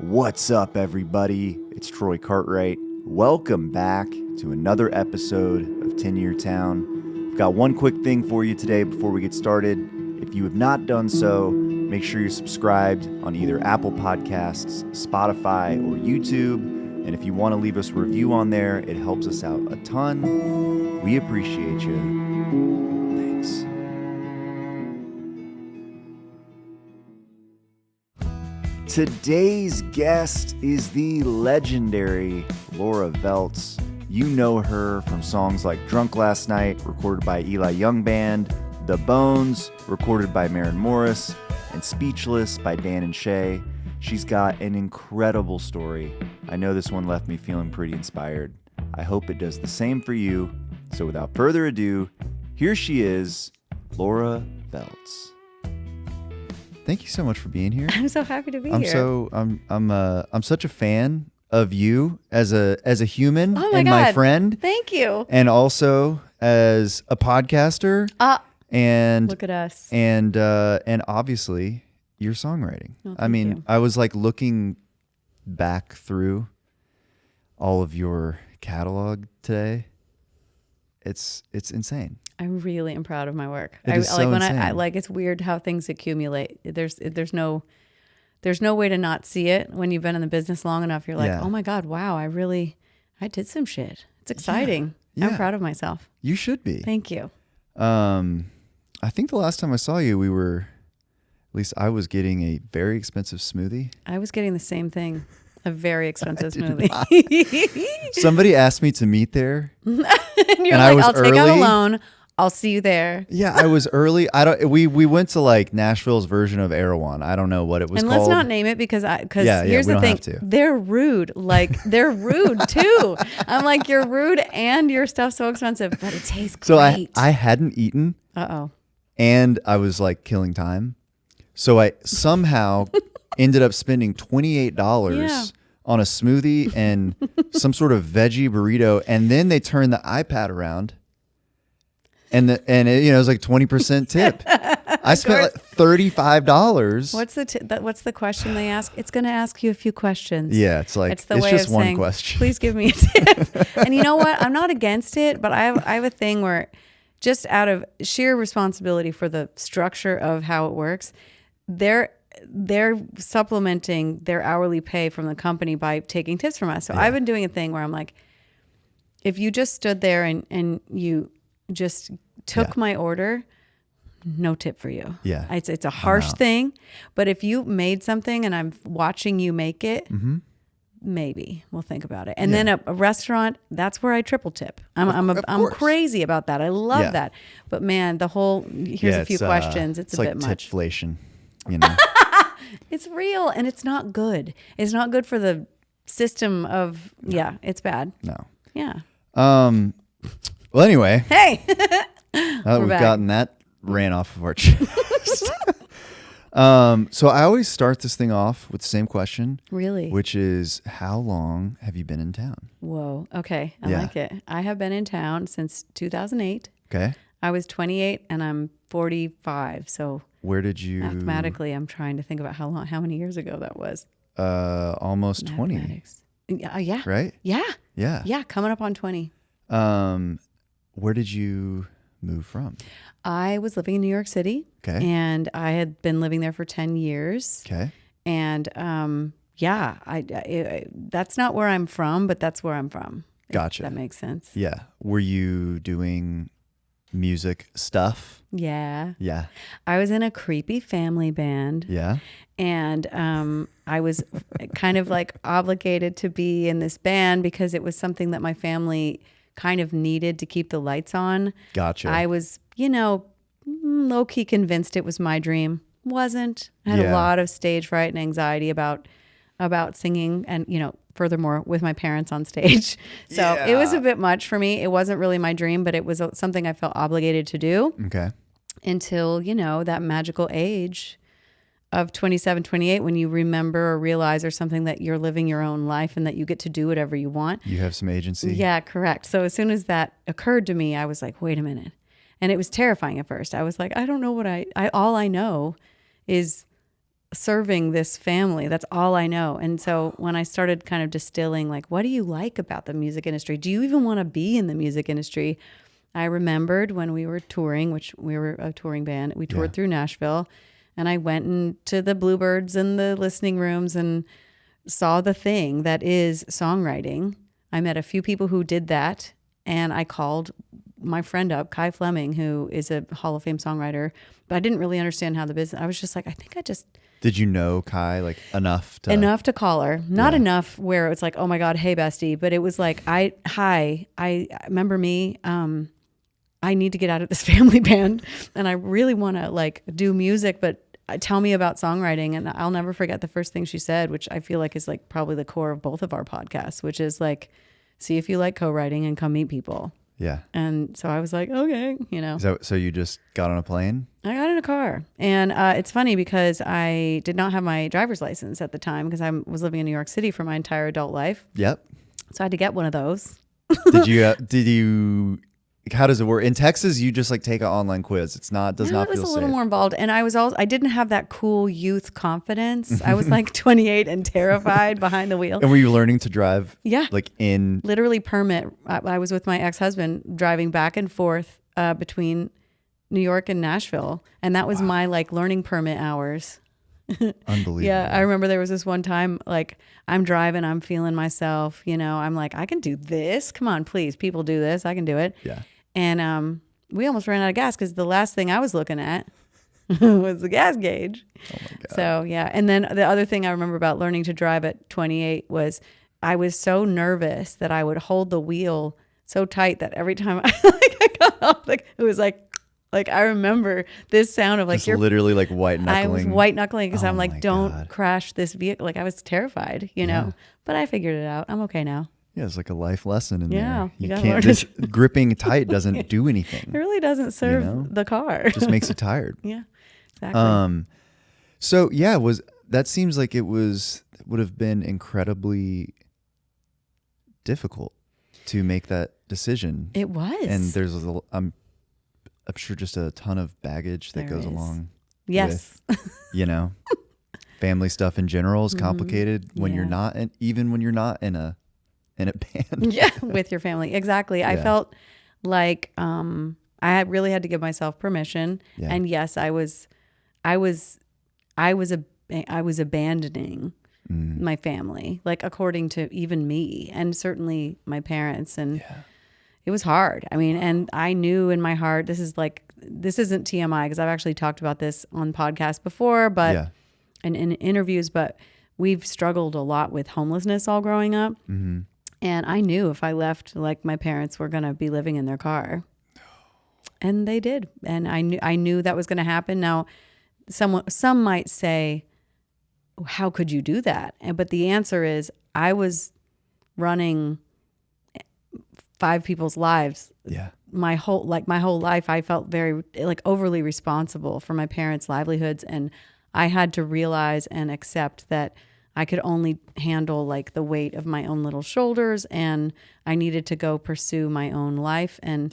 What's up, everybody? It's Troy Cartwright. Welcome back to another episode of 10-Year Town. I've got one quick thing for you today before we get started. If you have not done so, make sure you're subscribed on either Apple Podcasts, Spotify, or YouTube. And if you want to leave us a review on there, it helps us out a ton. We appreciate you. Thanks. Today's guest is the legendary Laura Veltz. You know her from songs like Drunk Last Night, recorded by Eli Young Band, The Bones, recorded by Maren Morris, and Speechless by Dan and Shay. She's got an incredible story. I know this one left me feeling pretty inspired. I hope it does the same for you. So without further ado, here she is, Laura Veltz. Thank you so much for being here. I'm so happy to be here. I'm such a fan of you as a human and God. my friend. Thank you. And also as a podcaster. And look at us. And obviously your songwriting. Oh, I mean, you. I was like looking back through all of your catalog today. It's insane. I really am proud of my work. It is so insane. I like, it's weird how things accumulate. There's no way to not see it when you've been in the business long enough. You're like, Yeah. oh my God, wow, I did some shit. It's exciting. Yeah. I'm proud of myself. You should be. Thank you. I think the last time I saw you, at least I was getting a very expensive smoothie. I was getting the same thing. A very expensive smoothie. Somebody asked me to meet there. and you're and like, I was I'll take out a early. loan. I'll see you there. Yeah, I was early. We went to like Nashville's version of Erewhon. I don't know what it was And called. let's not name it because Yeah, here's we the don't thing. have to. They're rude. Like they're rude too. I'm like, you're rude and your stuff's so expensive, but it tastes So great. I hadn't eaten Uh-oh. and I was like killing time. So I somehow ended up spending $28 Yeah. on a smoothie and some sort of veggie burrito. And then they turned the iPad around. And it, it was like 20% tip. I spent like $35. What's the question they ask? It's going to ask you a few questions. Yeah, it's like It's the it's way just of one saying, question. Please give me a tip. And you know what? I'm not against it, but I have a thing where just out of sheer responsibility for the structure of how it works, they're supplementing their hourly pay from the company by taking tips from us. So I've been doing a thing where I'm like, if you just stood there and you just took my order, no tip for you. Yeah. It's a harsh thing, but if you made something and I'm watching you make it, maybe we'll think about it. And then a restaurant, that's where I triple tip. I'm crazy about that. I love that. But man, here's a few questions. It's a like bit much. tipflation, you know. It's real and it's not good. It's not good for the system of, it's bad. No. Yeah. Well, anyway. Hey. Now that we've back. gotten that ran off of our chest. So I always start this thing off with the same question. Really? Which is, how long have you been in town? Whoa. Okay. I Yeah. like it. I have been in town since 2008. Okay. I was 28 and I'm 45. So Where did you... mathematically, I'm trying to think about how many years ago that was. Almost 20. Mathematics. Yeah. Right? Yeah. Yeah. Yeah. Coming up on 20. Where did you move from? I was living in New York City. Okay. And I had been living there for 10 years. Okay. And that's not where I'm from, but that's where I'm from. Gotcha. If that makes sense. Yeah. Were you doing music stuff? Yeah. Yeah. I was in a creepy family band. Yeah. And I was kind of like obligated to be in this band because it was something that my family kind of needed to keep the lights on. Gotcha. I was, low-key convinced it was my dream. Wasn't. I had a lot of stage fright and anxiety about singing and, furthermore, with my parents on stage. So it was a bit much for me. It wasn't really my dream, but it was something I felt obligated to do. Okay. Until, that magical age of 27, 28, when you remember or realize or something that you're living your own life and that you get to do whatever you want. You have some agency. Yeah, correct. So as soon as that occurred to me, I was like, wait a minute. And it was terrifying at first. I was like, I don't know what all I know is serving this family. That's all I know. And so when I started kind of distilling, like, what do you like about the music industry? Do you even want to be in the music industry? I remembered when we were touring, which we were a touring band, we toured through Nashville, and I went into the Bluebirds and the listening rooms and saw the thing that is songwriting. I met a few people who did that, and I called my friend up, Kai Fleming, who is a Hall of Fame songwriter, but I didn't really understand how the business, I was just like, I think I just... Did you know Kai like enough to... Enough to call her. Not enough where it's like, oh my God, hey bestie, but it was like, I remember me, I need to get out of this family band and I really want to like do music, but tell me about songwriting. And I'll never forget the first thing she said, which I feel like is like probably the core of both of our podcasts, which is like, see if you like co-writing and come meet people. Yeah. And so I was like, okay, you know. So you just got on a plane? I got in a car. And it's funny because I did not have my driver's license at the time because I was living in New York City for my entire adult life. Yep. So I had to get one of those. Did you how does it work? In Texas, you just like take an online quiz. Does not feel safe. It was a little more involved. And I didn't have that cool youth confidence. I was like 28 and terrified behind the wheel. And were you learning to drive? Yeah. Like in... Literally permit. I was with my ex-husband driving back and forth between New York and Nashville. And that was my like learning permit hours. Unbelievable. Yeah. I remember there was this one time, like I'm driving, I'm feeling myself, you know, I'm like, I can do this. Come on, please. People do this. I can do it. Yeah. And we almost ran out of gas because the last thing I was looking at was the gas gauge. Oh my God. So yeah. And then the other thing I remember about learning to drive at 28 was I was so nervous that I would hold the wheel so tight that every time I got off, like it was like I remember this sound of like just you're literally like white knuckling. I was white knuckling because I'm like, don't God. crash this vehicle. Like I was terrified, you know, but I figured it out. I'm okay now. Yeah, it's like a life lesson in there. You can't just gripping tight doesn't do anything. It really doesn't serve the car. It just makes you tired. Yeah, exactly. So yeah, that seems like it would have been incredibly difficult to make that decision. It was. And there's I'm sure just a ton of baggage that goes along. Yes. With, family stuff in general is complicated when you're not, even when you're not in a band. Yeah, with your family. Exactly. Yeah. I felt like I really had to give myself permission. Yeah. And yes, I was abandoning my family, like according to even me and certainly my parents. And it was hard. I mean, and I knew in my heart, this isn't TMI because I've actually talked about this on podcasts before, but and in interviews, but we've struggled a lot with homelessness all growing up. Mm-hmm. And I knew if I left, like my parents were going to be living in their car. And they did. And I knew that was going to happen. Now, some might say, how could you do that? But the answer is I was running 5 people's lives. Yeah. My whole life, I felt very like overly responsible for my parents' livelihoods. And I had to realize and accept that I could only handle like the weight of my own little shoulders, and I needed to go pursue my own life. And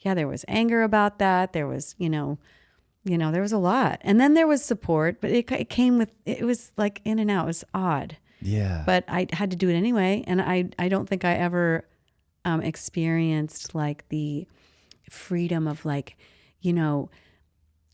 there was anger about that. There was, there was a lot. And then there was support, but it came with, it was like in and out. It was odd. Yeah. But I had to do it anyway. And I don't think I ever experienced like the freedom of like,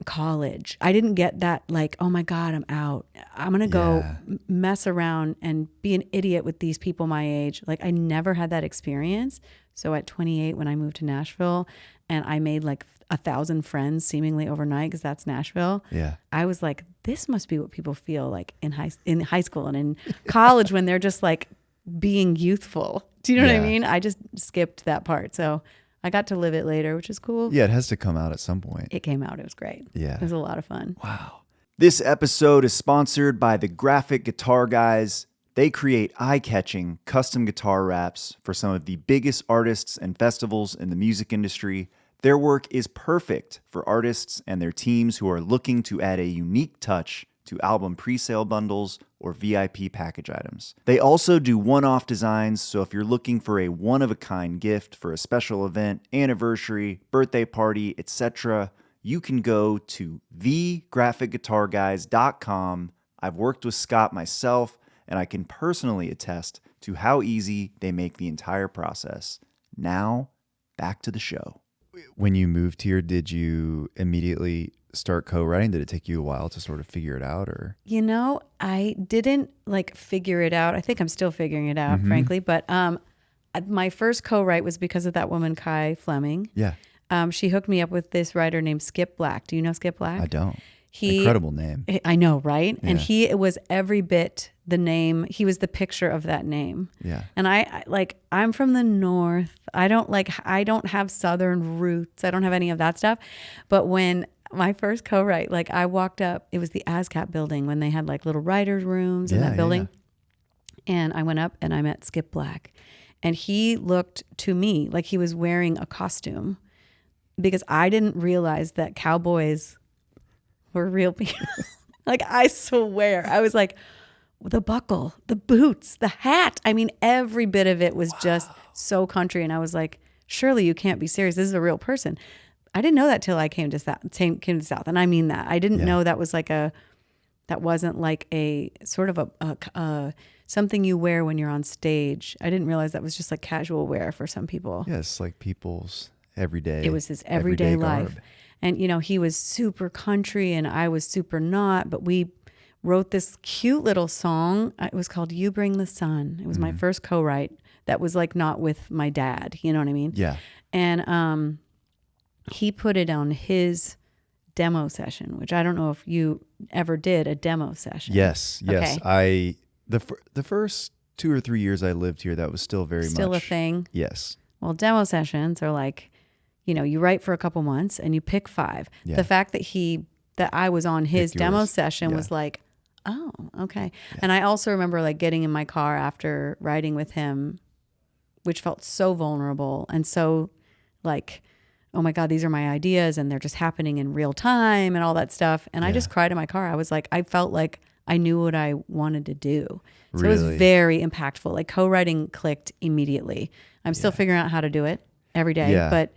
college. I didn't get that like, oh my God, I'm out. I'm going to go mess around and be an idiot with these people my age. Like I never had that experience. So at 28, when I moved to Nashville and I made like 1,000 friends seemingly overnight, because that's Nashville. Yeah. I was like, this must be what people feel like in high school and in college when they're just like being youthful. Do you know what I mean? I just skipped that part. So I got to live it later, which is cool. Yeah, it has to come out at some point. It came out. It was great. Yeah. It was a lot of fun. Wow. This episode is sponsored by the Graphic Guitar Guys. They create eye-catching custom guitar wraps for some of the biggest artists and festivals in the music industry. Their work is perfect for artists and their teams who are looking to add a unique touch to album pre-sale bundles or VIP package items. They also do one-off designs, so if you're looking for a one-of-a-kind gift for a special event, anniversary, birthday party, etc., you can go to thegraphicguitarguys.com I've worked with Scott myself, and I can personally attest to how easy they make the entire process. Now, back to the show. When you moved here, did you immediately start co-writing? Did it take you a while to sort of figure it out, or? You know, I didn't like figure it out. I think I'm still figuring it out, frankly. But my first co-write was because of that woman, Kai Fleming. Yeah. She hooked me up with this writer named Skip Black. Do you know Skip Black? I don't. Incredible name. I know, right? Yeah. And he was every bit the name. He was the picture of that name. Yeah. And I'm from the North. I don't have Southern roots. I don't have any of that stuff. But when my first co-write, like I walked up, it was the ASCAP building when they had like little writers' rooms in that building. Yeah. And I went up and I met Skip Black. And he looked to me like he was wearing a costume because I didn't realize that cowboys were real people. Like, I swear. I was like, the buckle, the boots, the hat. I mean, every bit of it was just so country. And I was like, surely you can't be serious. This is a real person. I didn't know that till I came to the South. And I mean that. I didn't know that was like that wasn't like a sort of a something you wear when you're on stage. I didn't realize that was just like casual wear for some people. Yes, like people's everyday. It was his everyday life. Garb. And, you know, he was super country and I was super not, but we wrote this cute little song. It was called You Bring the Sun. It was my first co-write that was like not with my dad. You know what I mean? Yeah. And he put it on his demo session, which I don't know if you ever did a demo session. Yes. Okay. The first 2 or 3 years I lived here, that was still still much a thing. Yes. Well, demo sessions are like, you know, you write for a couple months and you pick 5. Yeah. The fact that I was on his demo session was like, oh, okay. Yeah. And I also remember like getting in my car after writing with him, which felt so vulnerable and so like, oh my God, these are my ideas and they're just happening in real time and all that stuff. And I just cried in my car. I was like, I felt like I knew what I wanted to do. So it was very impactful. Like co-writing clicked immediately. I'm still figuring out how to do it every day, but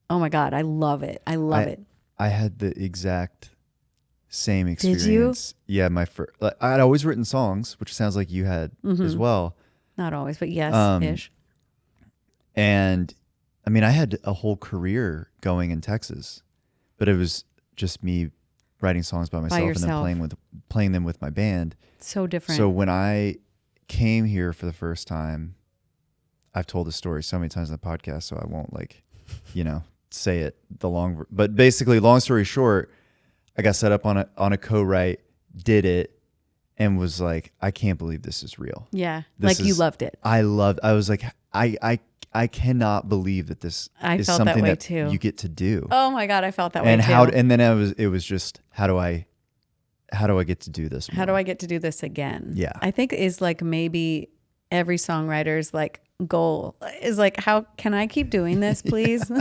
oh my God, I love it. I love it. I had the exact same experience. Did you? Yeah, I'd always written songs, which sounds like you had as well. Not always, but yes, ish. And I mean, I had a whole career going in Texas, but it was just me writing songs by myself and then playing them with my band. So different. So when I came here for the first time, I've told this story so many times in the podcast, so I won't say it but basically, long story short, I got set up on a co-write, did it, and was like, I can't believe this is real. Yeah. You loved it. I was like, I cannot believe that this is something that you get to do. Oh my God, I felt that way too. And then it was just, how do I get to do this more? How do I get to do this again? Yeah. I think is like maybe every songwriter's like goal is like, how can I keep doing this, please? Do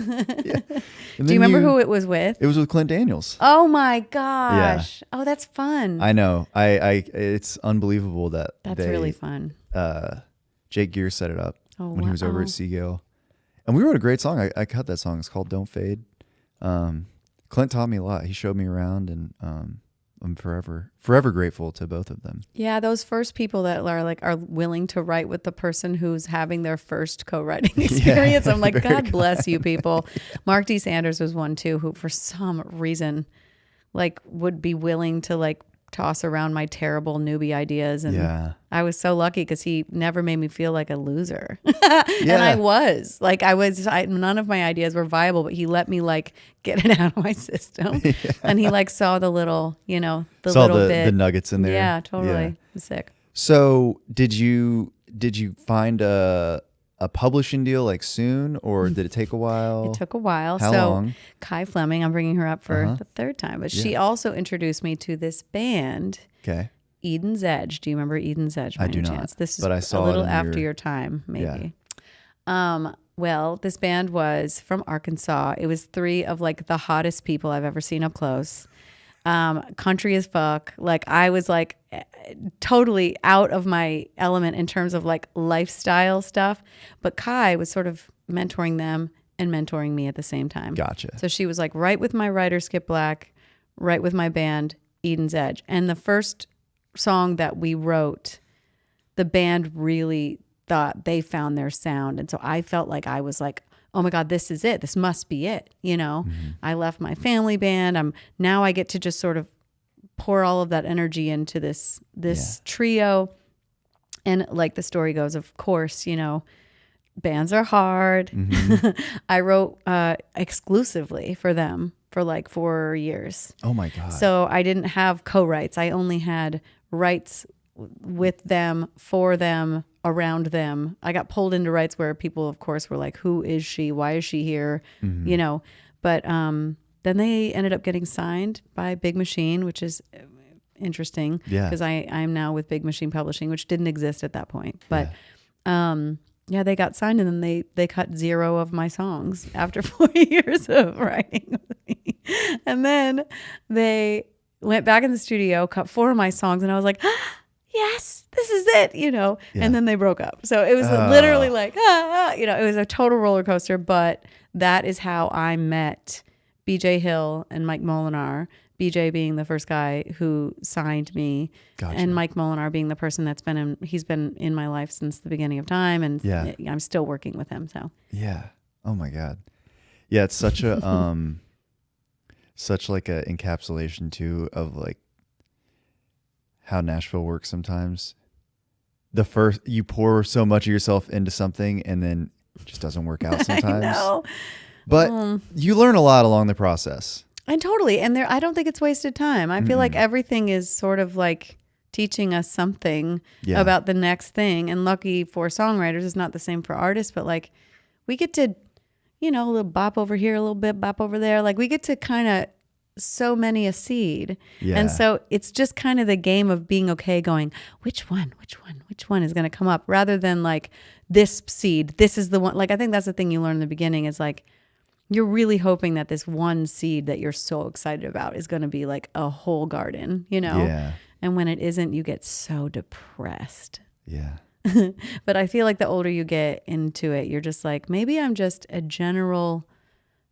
you remember who it was with? It was with Clint Daniels. Oh my gosh. Yeah. Oh, that's fun. I know. It's unbelievable that that's really fun. Jake Gear set it up when he was over at Seagull. And we wrote a great song. I cut that song. It's called Don't Fade. Clint taught me a lot. He showed me around, and I'm forever grateful to both of them. Yeah, those first people that are willing to write with the person who's having their first co-writing experience. I'm like, God bless you people. Mark D. Sanders was one too, who for some reason like would be willing to like toss around my terrible newbie ideas. And I was so lucky because he never made me feel like a loser. And I was like, none of my ideas were viable, but he let me like get it out of my system. And he like saw the little, saw little bit. The nuggets in there. Yeah, totally. Yeah. Sick. So did you find a publishing deal like soon, or did it take a while? It took a while. How long? Kai Fleming, I'm bringing her up for the third time, but she also introduced me to this band. Okay. Eden's Edge. Do you remember Eden's Edge? I do not. This is but I saw a little after your time, maybe. Yeah. Well, this band was from Arkansas. It was 3 of like the hottest people I've ever seen up close. Country as fuck. Like I was like totally out of my element in terms of like lifestyle stuff. But Kai was sort of mentoring them and mentoring me at the same time. Gotcha. So she was like right with my writer Skip Black, right with my band Eden's Edge. And the first song that we wrote, the band really thought they found their sound. And so I felt like I was like, oh my God, this is it. This must be it. You know, I left my family band. Now I get to just sort of pour all of that energy into this trio. And like the story goes, of course, you know, bands are hard. I wrote exclusively for them for like 4 years. Oh my God. So I didn't have co-writes. I only had writes with them, for them, around them. I got pulled into writes where people, of course, were like, who is she? Why is she here? You know, but then they ended up getting signed by Big Machine, which is interesting because I'm now with Big Machine Publishing, which didn't exist at that point. But yeah, they got signed, and then they cut 0 of my songs after 4 years of writing with me. And then they went back in the studio, cut 4 of my songs, and I was like, yes, this is it, you know. And then they broke up. So it was literally like, you know, it was a total roller coaster. But that is how I met BJ Hill and Mike Molinar. BJ being the first guy who signed me, and Mike Molinar being the person that's he's been in my life since the beginning of time, and I'm still working with him. So oh my God, yeah, it's such a such like a encapsulation too of like how Nashville works sometimes. You pour so much of yourself into something, and then it just doesn't work out sometimes. I know. But you learn a lot along the process. And totally. And I don't think it's wasted time. I feel like everything is sort of like teaching us something about the next thing. And lucky for songwriters, it's not the same for artists, but like we get to, you know, a little bop over here, a little bit bop over there. Like we get to kind of sow many a seed. Yeah. And so it's just kind of the game of being okay going, which one is going to come up, rather than like this seed, this is the one. Like I think that's the thing you learn in the beginning is like, you're really hoping that this one seed that you're so excited about is going to be like a whole garden, you know? Yeah. And when it isn't, you get so depressed. Yeah. But I feel like the older you get into it, you're just like, maybe I'm just a general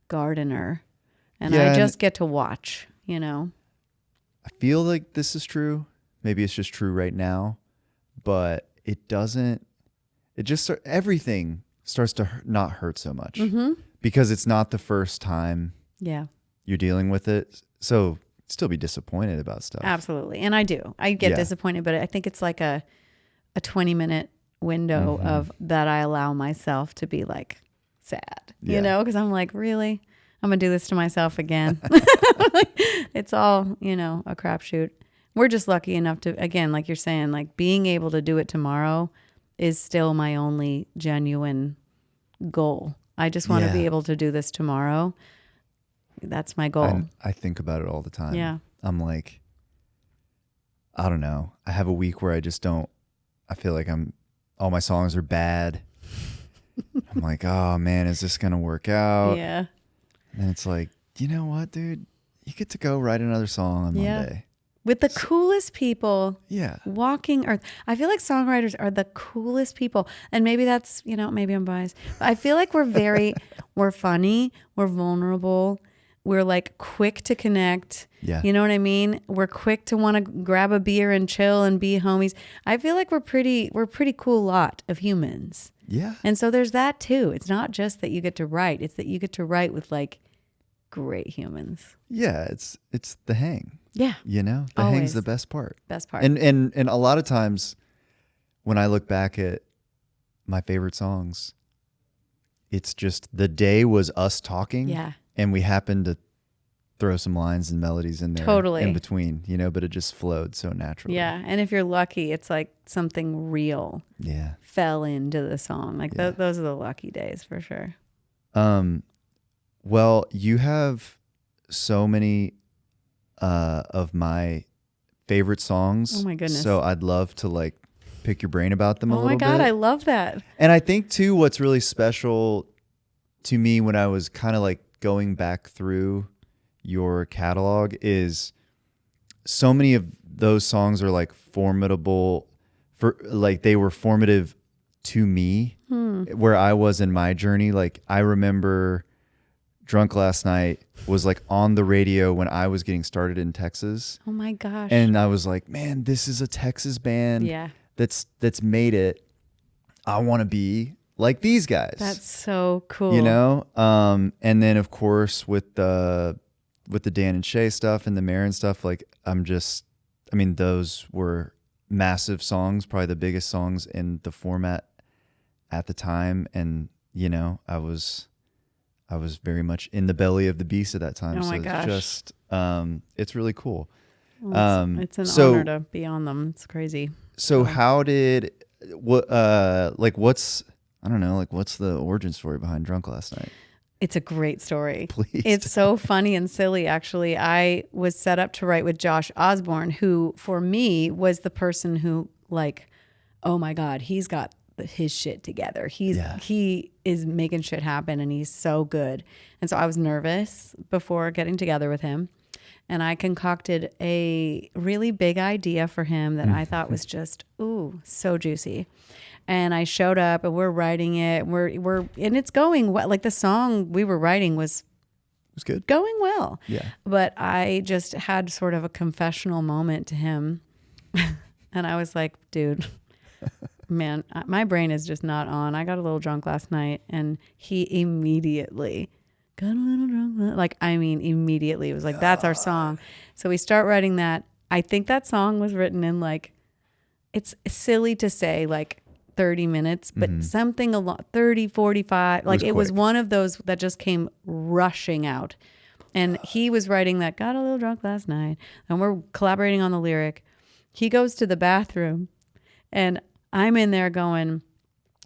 gardener and I just get to watch, you know? I feel like this is true. Maybe it's just true right now, but everything starts to not hurt so much. Because it's not the first time you're dealing with it. So still be disappointed about stuff. Absolutely. And I do. I get disappointed, but I think it's like a 20-minute window of that I allow myself to be like sad, you know, because I'm like, really? I'm going to do this to myself again. It's all, you know, a crapshoot. We're just lucky enough to, again, like you're saying, like being able to do it tomorrow is still my only genuine goal. I just want to be able to do this tomorrow. That's my goal. I think about it all the time. Yeah. I'm like, I don't know. I have a week where I feel like all my songs are bad. I'm like, oh man, is this going to work out? Yeah. And it's like, you know what, dude? You get to go write another song on Monday. With the coolest people walking earth. I feel like songwriters are the coolest people. And maybe that's, you know, maybe I'm biased. But I feel like we're funny, we're vulnerable, we're like quick to connect. Yeah. You know what I mean? We're quick to want to grab a beer and chill and be homies. I feel like we're a pretty cool lot of humans. Yeah. And so there's that too. It's not just that you get to write, it's that you get to write with like great humans. Yeah, it's the hang. Yeah. You know, the hang's the best part. Best part. And a lot of times when I look back at my favorite songs, it's just the day was us talking. Yeah. And we happened to throw some lines and melodies in there in between, you know, but it just flowed so naturally. Yeah. And if you're lucky, it's like something real fell into the song. Like those are the lucky days for sure. Well, you have so many of my favorite songs. Oh my goodness. So I'd love to like pick your brain about them a little bit. Oh my God, I love that. And I think too, what's really special to me when I was kind of like going back through your catalog is so many of those songs are like formidable they were formative to me where I was in my journey. Like I remember Drunk Last Night was like on the radio when I was getting started in Texas. Oh my gosh. And I was like, man, this is a Texas band that's made it. I want to be like these guys. That's so cool. You know? And then of course with the Dan and Shay stuff and the Maren stuff, like those were massive songs, probably the biggest songs in the format at the time. And, you know, I was very much in the belly of the beast at that time. Oh my gosh. It's just, it's really cool. Well, it's an honor to be on them. It's crazy. So how did, what's the origin story behind Drunk Last Night? It's a great story. Please. It's so funny and silly, actually. I was set up to write with Josh Osborne, who for me was the person who like, oh my God, he's got his shit together. He is making shit happen and he's so good. And so I was nervous before getting together with him. And I concocted a really big idea for him that I thought was just, so juicy. And I showed up and we're writing it. And it's going well. Like the song we were writing was good, going well. Yeah. But I just had sort of a confessional moment to him. And I was like, dude, man, my brain is just not on. I got a little drunk last night and he immediately got a little drunk. Immediately. It was like, that's our song. So we start writing that. I think that song was written in like, it's silly to say like 30 minutes, but something a lot, 30, 45. Like it was one of those that just came rushing out. And he was writing that, got a little drunk last night. And we're collaborating on the lyric. He goes to the bathroom and I'm in there going,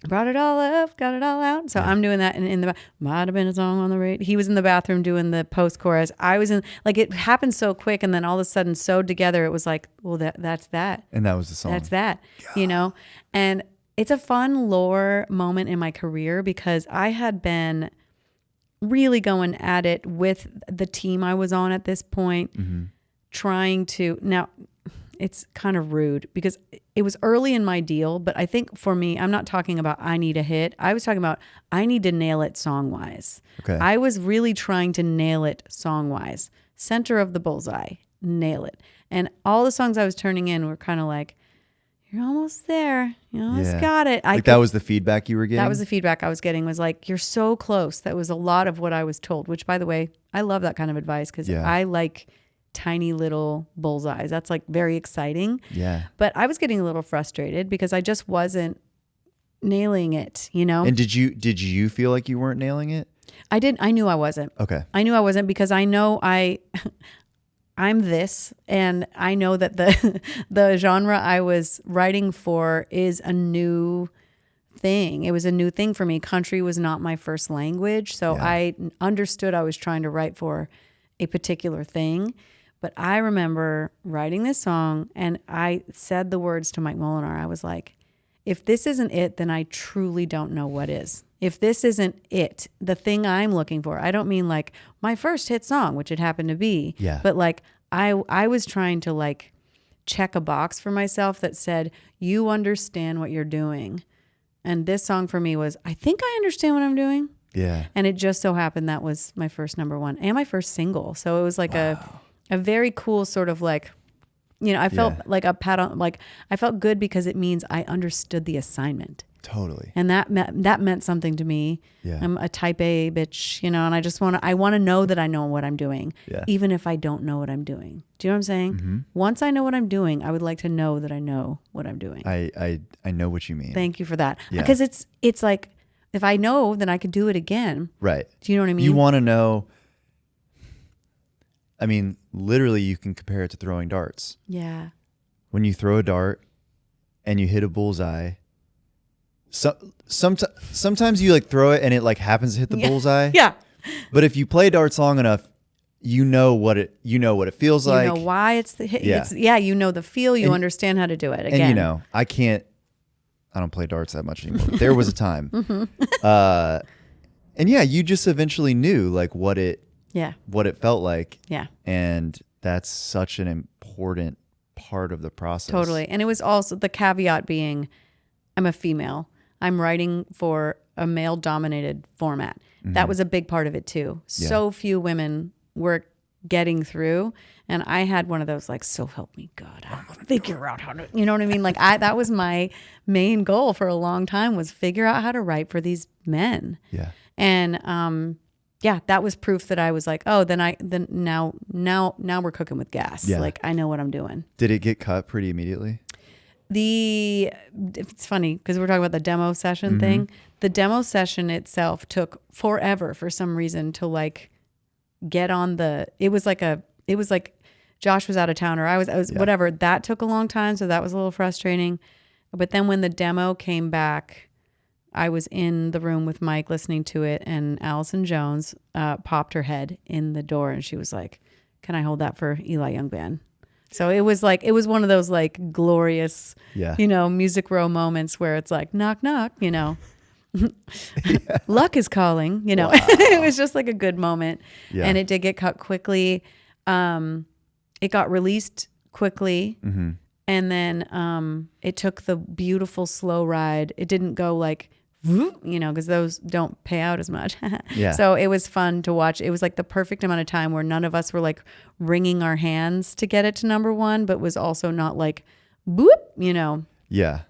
brought it all up, got it all out. So I'm doing that. And in the might have been a song on the radio. He was in the bathroom doing the post chorus. I was in, like, it happened so quick. And then all of a sudden sewed together. It was like, well, that's that. And that was the song. That's that, you know? And it's a fun lore moment in my career because I had been really going at it with the team I was on at this point, trying to, now it's kind of rude because it was early in my deal, but I think for me, I'm not talking about I need a hit. I was talking about I need to nail it song-wise. Okay. I was really trying to nail it song-wise. Center of the bullseye, nail it. And all the songs I was turning in were kind of like, you're almost there. You almost got it. That was the feedback you were getting? That was the feedback I was getting, was like, you're so close. That was a lot of what I was told, which, by the way, I love that kind of advice because I like tiny little bullseyes. That's like very exciting. Yeah. But I was getting a little frustrated because I just wasn't nailing it, you know? And did you feel like you weren't nailing it? I did. I knew I wasn't. Okay. I knew I wasn't because I know I'm this, and I know that the genre I was writing for is a new thing. It was a new thing for me. Country was not my first language, so I understood I was trying to write for a particular thing. But I remember writing this song, and I said the words to Mike Molinar. I was like, if this isn't it, then I truly don't know what is. If this isn't it, the thing I'm looking for, I don't mean like my first hit song, which it happened to be, but like I was trying to like check a box for myself that said, you understand what you're doing. And this song for me was, I think I understand what I'm doing. Yeah. And it just so happened that was my first number one and my first single. So it was like a very cool sort of like, you know, I felt like a pat on, like I felt good because it means I understood the assignment. Totally. And that meant something to me. Yeah. I'm a type A bitch, you know, and I want to know that I know what I'm doing, even if I don't know what I'm doing. Do you know what I'm saying? Mm-hmm. Once I know what I'm doing, I would like to know that I know what I'm doing. I know what you mean. Thank you for that. Because it's like, if I know, then I could do it again. Right. Do you know what I mean? You want to know. I mean, literally, you can compare it to throwing darts. Yeah. When you throw a dart and you hit a bullseye, sometimes you like throw it and it like happens to hit the bullseye. Yeah. But if you play darts long enough, you know what it feels like. You know why it's the hit. Yeah. You know the feel. You understand how to do it. Again. And you know, I don't play darts that much anymore. But there was a time. And yeah, you just eventually knew like what it felt like. Yeah. And that's such an important part of the process. Totally. And it was also the caveat being, I'm a female. I'm writing for a male dominated format. That was a big part of it too. So few women were getting through, and I had one of those like, so help me God, I figure out how to, you know what I mean? Like that was my main goal for a long time, was figure out how to write for these men. Yeah. And that was proof that I was like, oh, then now we're cooking with gas. Yeah. Like I know what I'm doing. Did it get cut pretty immediately? It's funny because we're talking about the demo session thing. The demo session itself took forever for some reason to like get on it was like Josh was out of town or I was whatever. That took a long time. So that was a little frustrating. But then when the demo came back, I was in the room with Mike listening to it, and Allison Jones popped her head in the door and she was like, can I hold that for Eli Young Band? So it was one of those like glorious, Music Row moments where it's like, knock, knock, luck is calling, Wow. It was just like a good moment. Yeah. And it did get cut quickly. It got released quickly. Mm-hmm. And then it took the beautiful slow ride. It didn't go like, because those don't pay out as much. Yeah. So it was fun to watch. It was like the perfect amount of time where none of us were like wringing our hands to get it to number one, but was also not like, boop, Yeah.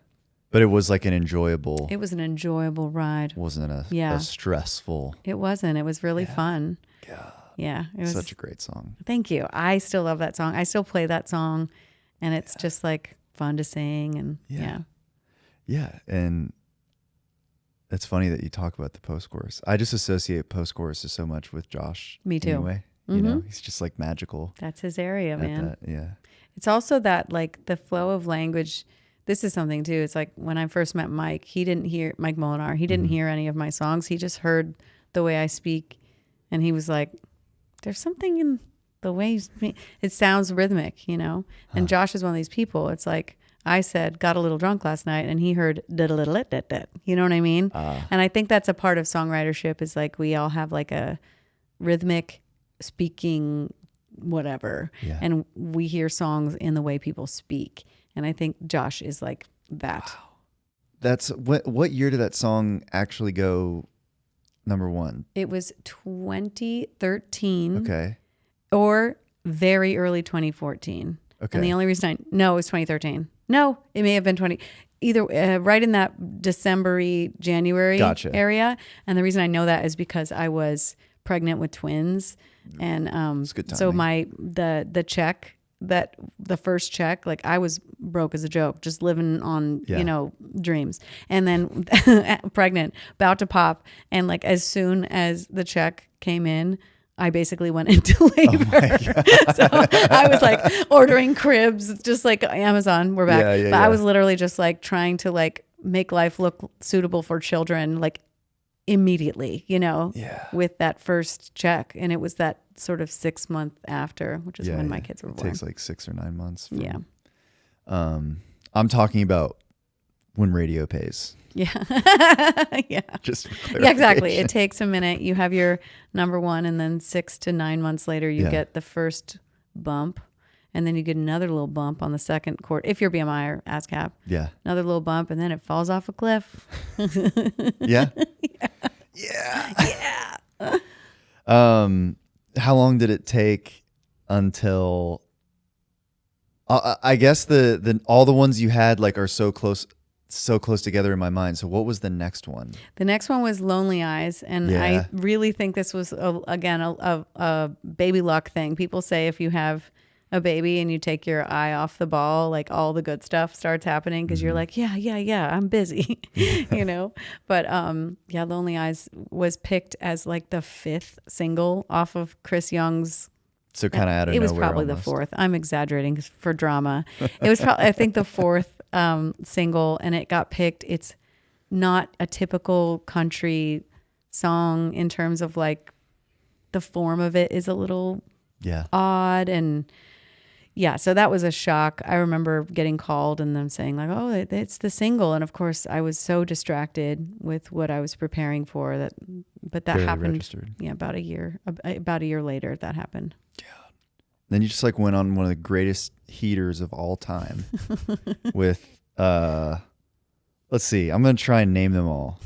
But it was like an enjoyable. It was an enjoyable ride. Wasn't a stressful. It wasn't. It was really fun. Yeah. Yeah. It was such a great song. Thank you. I still love that song. I still play that song, and it's just like fun to sing. And Yeah. And it's funny that you talk about the post-chorus. I just associate post-choruses so much with Josh. Me too. Anyway, he's just like magical. That's his area, man. Yeah. It's also that like the flow of language. This is something too. It's like when I first met Mike, Mike Molinar, he didn't hear any of my songs. He just heard the way I speak. And he was like, there's something in the way you speak. It sounds rhythmic, And Josh is one of these people. It's like, I said, got a little drunk last night, and he heard, you know what I mean? And I think that's a part of songwritership, is like we all have like a rhythmic speaking whatever. Yeah. And we hear songs in the way people speak. And I think Josh is like that. Wow. That's what year did that song actually go number one? It was 2013. Okay. Or very early 2014. Okay. And the only reason it was 2013. No, it may have been either right in that December-y, January area. And the reason I know that is because I was pregnant with twins. And so the check, the first check, like I was broke as a joke, just living on, dreams. And then pregnant, about to pop. And like as soon as the check came in, I basically went into labor. So I was like ordering cribs, just like Amazon. We're back. But I was literally just like trying to like make life look suitable for children, like immediately, with that first check. And it was that sort of 6 month after, which is when my kids were born. It takes like 6 or 9 months. I'm talking about when radio pays. Yeah. Yeah. Just for clarification. Yeah, exactly. It takes a minute. You have your number one, and then 6 to 9 months later, you get the first bump, and then you get another little bump on the second chord, if you're BMI or ASCAP. Yeah. Another little bump, and then it falls off a cliff. Yeah. Yeah. Yeah. How long did it take until? I guess the all the ones you had like are so close together in my mind. So what was the next one? The next one was Lonely Eyes. And I really think this was, a baby luck thing. People say if you have a baby and you take your eye off the ball, like all the good stuff starts happening because you're like, yeah, I'm busy, But Lonely Eyes was picked as like the 5th single off of Chris Young's. So kind of out of nowhere. It was probably almost. The 4th. I'm exaggerating for drama. It was probably, I think, the 4th single, and it got picked. It's not a typical country song in terms of like the form of it is a little odd, and so that was a shock. I remember getting called and them saying like, oh, it's the single, and of course I was so distracted with what I was preparing for that. But that happened. Registered. Yeah, about a year later that happened. Yeah. Then you just like went on one of the greatest heaters of all time with let's see, I'm gonna try and name them all.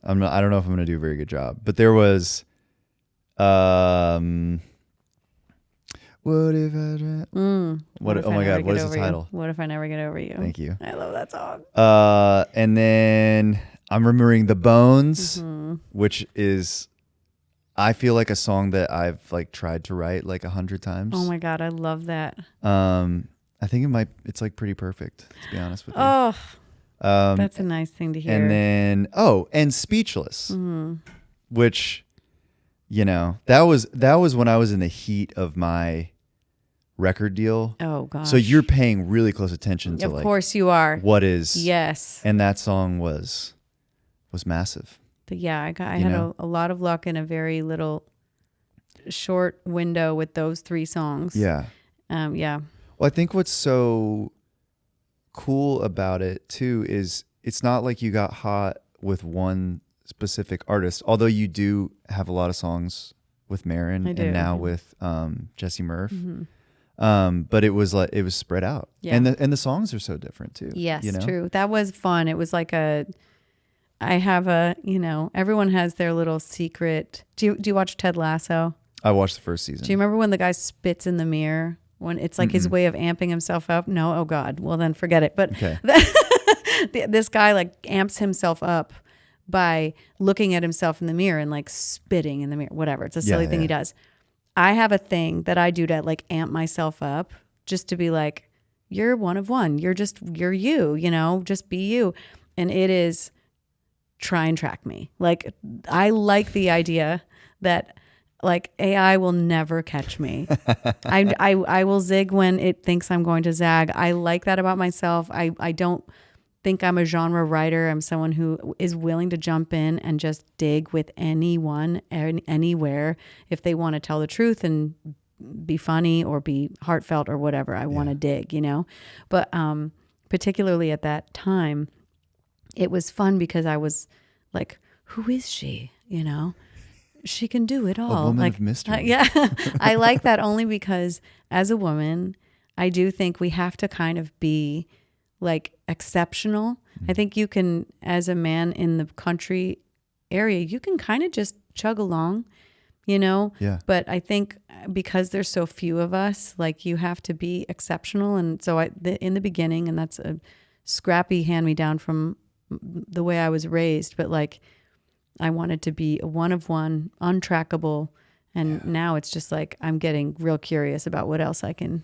I don't know if I'm going to do a very good job, but there was, what if I, what, oh my God, what is the title? What if I never get over you? Thank you. I love that song. And then I'm remembering The Bones, which is, I feel like a song that I've like tried to write like 100 times. Oh my God, I love that. I think it's like pretty perfect, to be honest with you. Oh, that's a nice thing to hear. And then, and Speechless, which, you know, that was when I was in the heat of my record deal. Oh gosh. So you're paying really close attention to Of course you are. What is. Yes. And that song was massive. But yeah, I had a lot of luck in a very little short window with those 3 songs. Yeah. Yeah. Well, I think what's so cool about it too is it's not like you got hot with one specific artist, although you do have a lot of songs with Maren and now with Jesse Murph. But it was spread out. Yeah. And the songs are so different too. Yes, you know? True. That was fun. It was like everyone has their little secret. Do you watch Ted Lasso? I watched the first season. Do you remember when the guy spits in the mirror? When it's like his way of amping himself up? No? Oh God. Well then forget it. But okay. This guy like amps himself up by looking at himself in the mirror and like spitting in the mirror, whatever. It's a silly thing he does. I have a thing that I do to like amp myself up just to be like, you're one of one. You're you, you know, just be you. And it is try and track me. Like I like the idea that like AI will never catch me. I will zig when it thinks I'm going to zag. I like that about myself. I don't think I'm a genre writer. I'm someone who is willing to jump in and just dig with anyone and anywhere if they want to tell the truth and be funny or be heartfelt or whatever. I want to dig, you know. But particularly at that time, it was fun because I was like, who is she? You know? She can do it all. A woman like, of mystery. Yeah. I like that only because as a woman, I do think we have to kind of be like exceptional. I think you can, as a man in the country area, you can kind of just chug along, you know? Yeah. But I think because there's so few of us, like you have to be exceptional. And so in the beginning, and that's a scrappy hand-me-down from the way I was raised, but like, I wanted to be a one of one, untrackable, and now it's just like I'm getting real curious about what else I can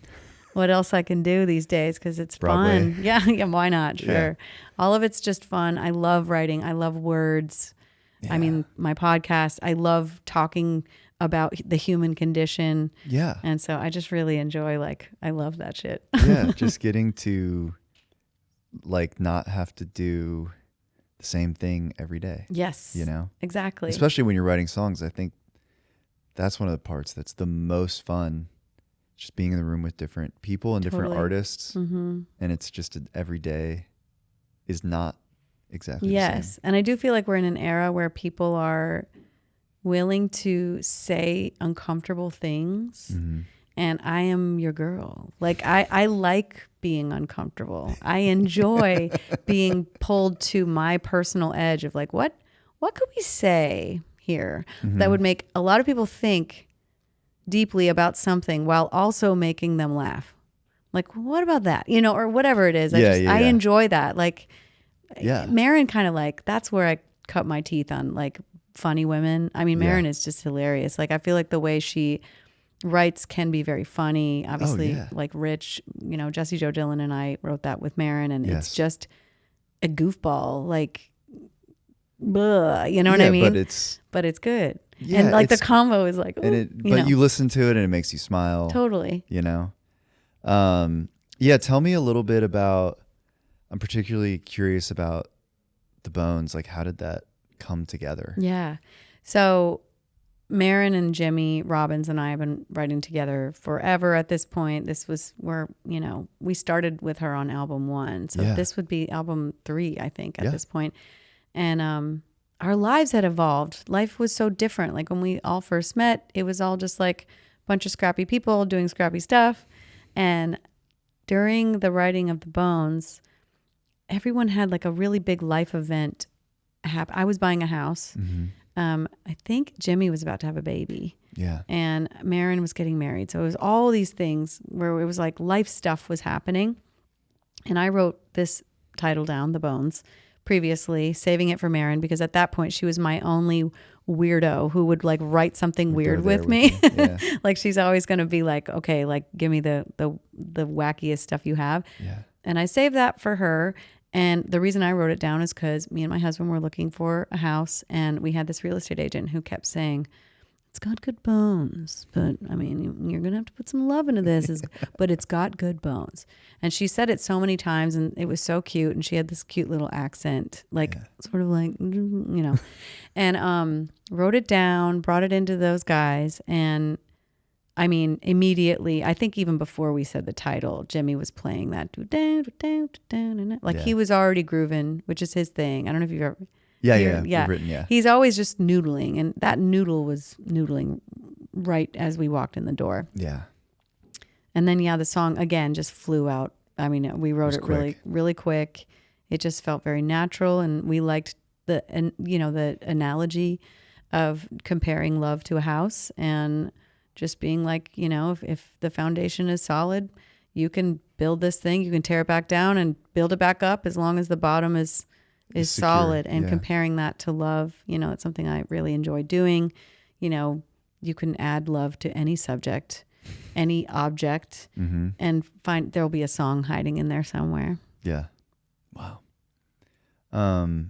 do these days because it's Broadway. fun. Yeah, why not? Sure. Yeah. All of it's just fun. I love writing. I love words. Yeah. I mean, my podcast, I love talking about the human condition. Yeah. And so I just really enjoy, like, I love that shit. Yeah, just getting to like not have to do the same thing every day. Yes. You know? Exactly. Especially when you're writing songs. I think that's one of the parts that's the most fun. Just being in the room with different people and different artists. Mm-hmm. And it's just every day is not exactly the same. And I do feel like we're in an era where people are willing to say uncomfortable things. Mm-hmm. And I am your girl. Like I like being uncomfortable. I enjoy being pulled to my personal edge of like, what could we say here that would make a lot of people think deeply about something while also making them laugh? Like, what about that? You know, or whatever it is. I enjoy that. Like, Maren kind of like, that's where I cut my teeth on like funny women. I mean, Maren is just hilarious. Like, I feel like the way she writes can be very funny. Obviously, like Rich, you know, Jesse Joe Dillon and I wrote that with Maren, and it's just a goofball, like, blah, you know what I mean? But it's good. Yeah, and like the combo is like, ooh, you listen to it and it makes you smile. Totally. You know? Tell me a little bit about, I'm particularly curious about The Bones. Like, how did that come together? Yeah. So Maren and Jimmy Robbins and I have been writing together forever at this point. This was where, you know, we started with her on album 1. So this would be album 3, I think, at this point. And our lives had evolved. Life was so different. Like when we all first met, it was all just like a bunch of scrappy people doing scrappy stuff. And during the writing of The Bones, everyone had like a really big life event I was buying a house. I think Jimmy was about to have a baby. Yeah. And Maren was getting married. So it was all these things where it was like life stuff was happening. And I wrote this title down, The Bones, previously, saving it for Maren, because at that point she was my only weirdo who would like write something weird with me. Yeah. Like she's always going to be like, okay, like give me the wackiest stuff you have. Yeah. And I saved that for her. And the reason I wrote it down is because me and my husband were looking for a house, and we had this real estate agent who kept saying, it's got good bones, but I mean, you're going to have to put some love into this, but it's got good bones. And she said it so many times, and it was so cute. And she had this cute little accent, like sort of like, you know, and wrote it down, brought it into those guys. And I mean, immediately, I think even before we said the title, Jimmy was playing that. Like he was already grooving, which is his thing. I don't know if you've ever... Yeah. Written, yeah. He's always just noodling, and that noodle was noodling right as we walked in the door. Yeah. And then, the song, again, just flew out. I mean, we wrote it really, really quick. It just felt very natural, and we liked the analogy of comparing love to a house and just being like, if the foundation is solid, you can build this thing, you can tear it back down and build it back up as long as the bottom is solid. And comparing that to love, it's something I really enjoy doing. You can add love to any subject, any object, and find there'll be a song hiding in there somewhere. Yeah. Wow. I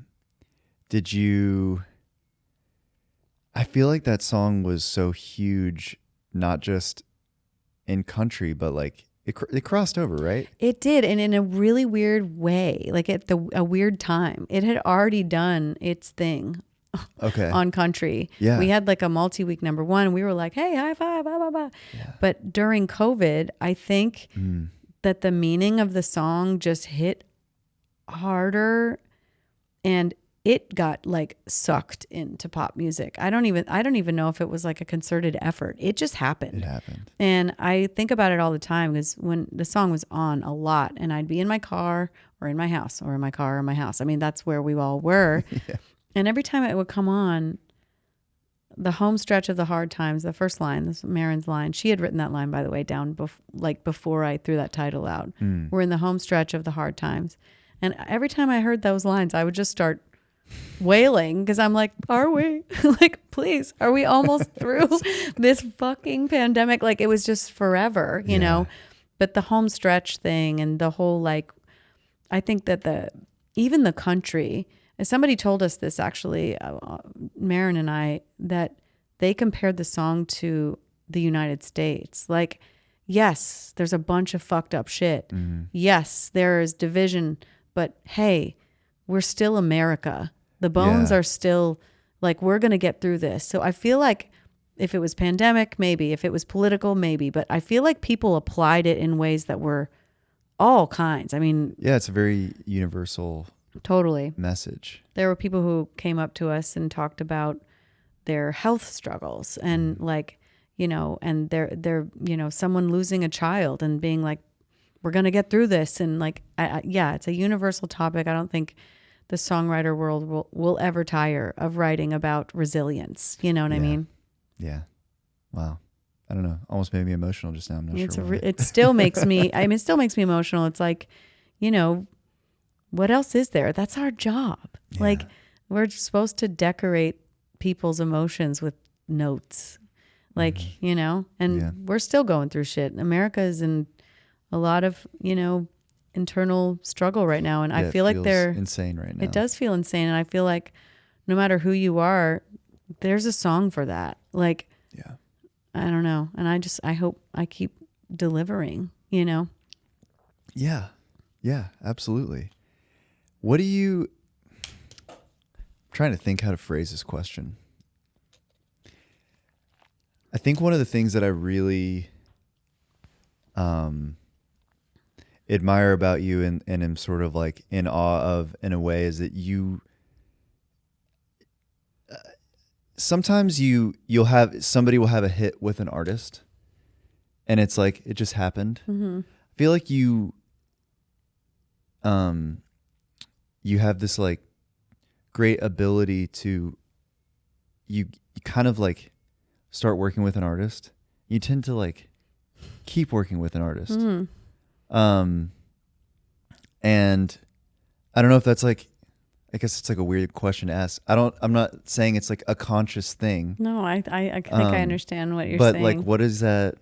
feel like that song was so huge, not just in country, but like it crossed over, right? It did, and in a really weird way, like at a weird time. It had already done its thing on country. Yeah. We had like a multi-week number one. We were like, hey, high five, blah, blah, blah. Yeah. But during COVID, I think that the meaning of the song just hit harder, and it got like sucked into pop music. I don't even know if it was like a concerted effort. It just happened. It happened. And I think about it all the time, because when the song was on a lot, and I'd be in my car or in my house, or in my car or in my house. I mean, that's where we all were. Yeah. And every time it would come on, the home stretch of the hard times, the first line, this Maren's line, she had written that line, by the way, down before I threw that title out. We're in the home stretch of the hard times. And every time I heard those lines, I would just start wailing, because I'm like, are we? Like, please, are we almost through this fucking pandemic? Like, it was just forever, you know? But the home stretch thing, and the whole, like, I think that even the country, as somebody told us this actually, Maren and I, that they compared the song to the United States. Like, yes, there's a bunch of fucked up shit. Yes, there is division, but hey, we're still America. The bones are still like, we're going to get through this. So I feel like if it was pandemic, maybe. If it was political, maybe. But I feel like people applied it in ways that were all kinds. I mean... Yeah, it's a very universal... Totally. Message. There were people who came up to us and talked about their health struggles, and like, and they're someone losing a child and being like, we're going to get through this. And like, it's a universal topic. I don't think the songwriter world will ever tire of writing about resilience. You know what I mean? Yeah. Wow. I don't know. Almost made me emotional just now. I'm not sure why. It still makes me, it still makes me emotional. It's like, what else is there? That's our job. Yeah. Like, we're supposed to decorate people's emotions with notes. Like, and we're still going through shit. America is in a lot of, internal struggle right now. And I feel like they're insane right now. It does feel insane. And I feel like no matter who you are, there's a song for that. Like, I don't know. And I hope I keep delivering, Yeah. Yeah, absolutely. What do you... I'm trying to think how to phrase this question. I think one of the things that I really admire about you and am sort of like in awe of in a way is that you... sometimes you'll have... somebody will have a hit with an artist, and it's like, it just happened. I feel like you have this like great ability to, you kind of like start working with an artist. You tend to like keep working with an artist. And I don't know if that's like, I guess it's like a weird question to ask. I'm not saying it's like a conscious thing. No, I think I understand what you're but saying. But like, what is that?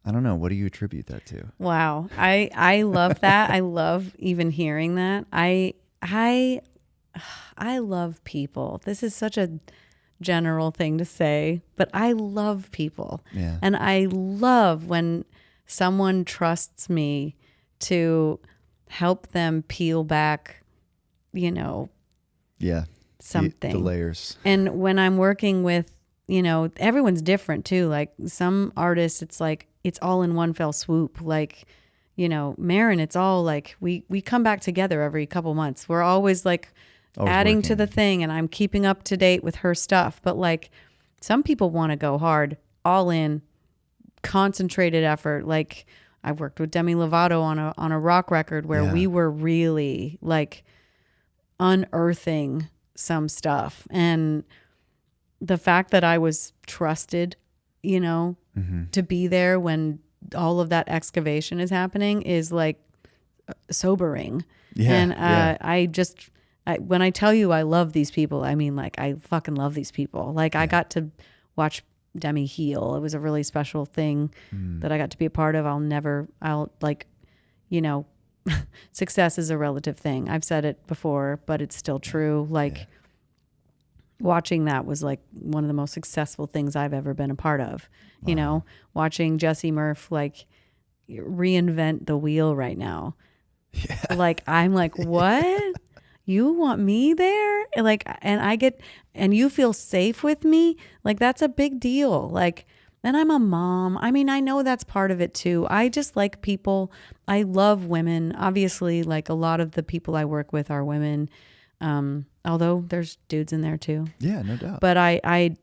I don't know. What do you attribute that to? Wow. I love that. I love even hearing that. I love people. This is such a general thing to say, but I love people. Yeah. And I love when someone trusts me to help them peel back, something. The layers. And when I'm working with, everyone's different too. Like some artists, it's like, it's all in one fell swoop. Like, Maren, it's all like, we come back together every couple months. We're always like adding working to the thing, and I'm keeping up to date with her stuff. But like some people want to go hard, all in, concentrated effort. Like I worked with Demi Lovato on a rock record where we were really like unearthing some stuff. And the fact that I was trusted, to be there when all of that excavation is happening is like sobering. Yeah, and when I tell you I love these people, I mean like I fucking love these people. Like I got to watch Demi heal. It was a really special thing that I got to be a part of. Success is a relative thing. I've said it before, but it's still true. Like watching that was like one of the most successful things I've ever been a part of. Wow. Watching Jesse Murph like reinvent the wheel right now. Yeah. Like I'm like, what? You want me there? Like, and you feel safe with me? Like that's a big deal. Like, and I'm a mom. I mean, I know that's part of it too. I just like people. I love women. Obviously, like a lot of the people I work with are women. Although there's dudes in there too. Yeah, no doubt. But I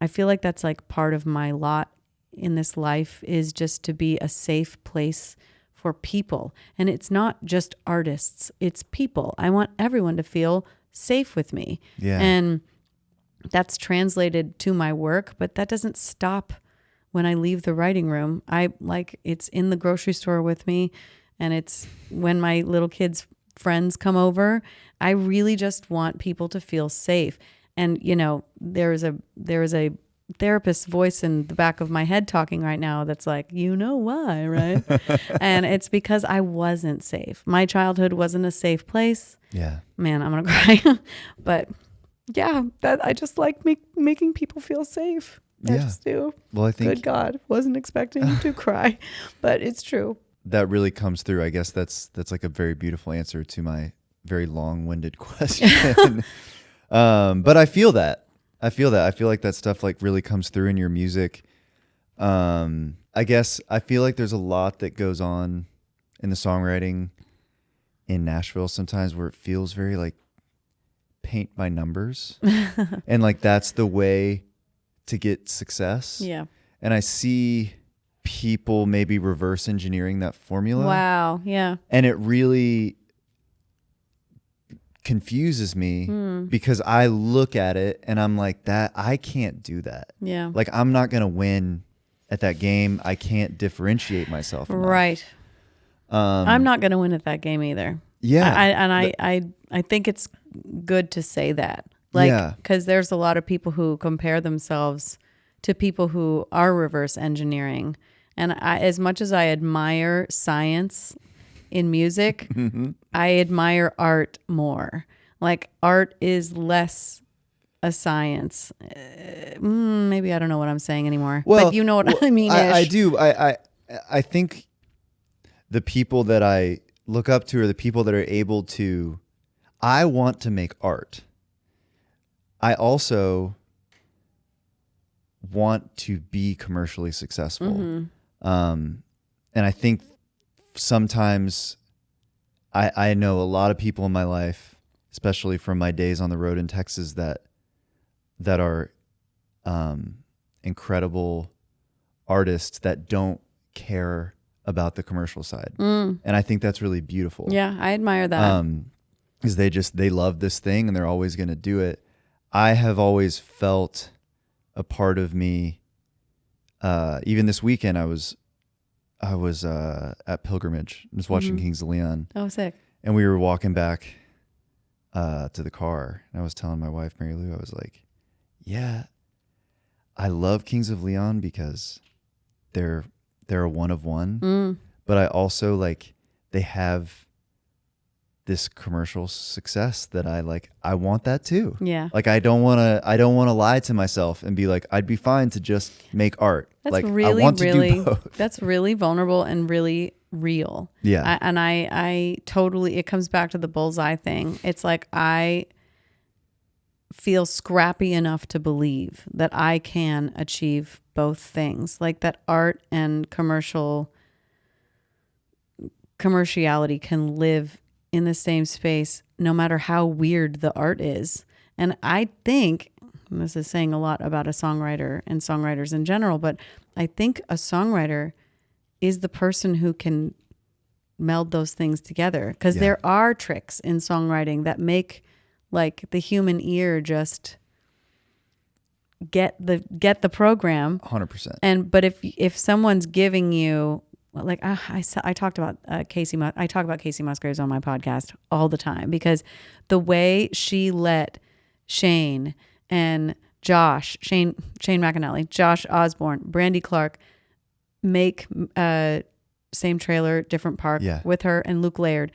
feel like that's like part of my lot in this life is just to be a safe place for people. And it's not just artists, it's people. I want everyone to feel safe with me. Yeah. And that's translated to my work, but that doesn't stop when I leave the writing room. It's in the grocery store with me, and it's when my little kids' friends come over. I really just want people to feel safe. And there is a therapist's voice in the back of my head talking right now that's like, why, right? And it's because I wasn't safe. My childhood wasn't a safe place. Yeah. Man, I'm gonna cry. But yeah, that I just like making people feel safe. I just do. Well, I think, good God, wasn't expecting you to cry, but it's true. That really comes through. I guess that's like a very beautiful answer to my very long-winded question. But I feel that. I feel like that stuff like really comes through in your music. I guess I feel like there's a lot that goes on in the songwriting in Nashville sometimes where it feels very like paint by numbers. And like that's the way to get success. Yeah. And I see people maybe reverse engineering that formula. Wow. Yeah. And it really confuses me because I look at it and I'm like, that I can't do that. Yeah. Like I'm not going to win at that game. I can't differentiate myself enough. Right. I'm not going to win at that game either. Yeah. I think it's good to say that. Like, because there's a lot of people who compare themselves to people who are reverse engineering. And as much as I admire science in music, I admire art more. Like art is less a science. Maybe I don't know what I'm saying anymore. Well, but you know what I mean. I do. I think the people that I look up to are the people that are able to. I want to make art. I also want to be commercially successful. And I think sometimes I know a lot of people in my life, especially from my days on the road in Texas, that are incredible artists that don't care about the commercial side. And I think that's really beautiful. Yeah, I admire that. because they love this thing and they're always going to do it. I have always felt a part of me. Even this weekend, I was at Pilgrimage, just watching Kings of Leon. Oh, sick! And we were walking back to the car, and I was telling my wife Mary Lou, I was like, "Yeah, I love Kings of Leon because they're a one of one, but I also like they have this commercial success that I want that too. Yeah. Like I don't want to lie to myself and be like, I'd be fine to just make art. That's like really, I want to really, do both. That's really vulnerable and really real. Yeah. I totally, it comes back to the bullseye thing. It's like, I feel scrappy enough to believe that I can achieve both things, like that art and commerciality can live in the same space, no matter how weird the art is. And I think, and this is saying a lot about a songwriter and songwriters in general, but I think a songwriter is the person who can meld those things together, because there are tricks in songwriting that make like the human ear just get the program 100%. But if someone's giving you, like I talked about I talk about Casey Musgraves on my podcast all the time, because the way she let Shane and Shane McAnally, Josh Osborne, Brandy Clark make Same Trailer, Different Park with her, and Luke Laird,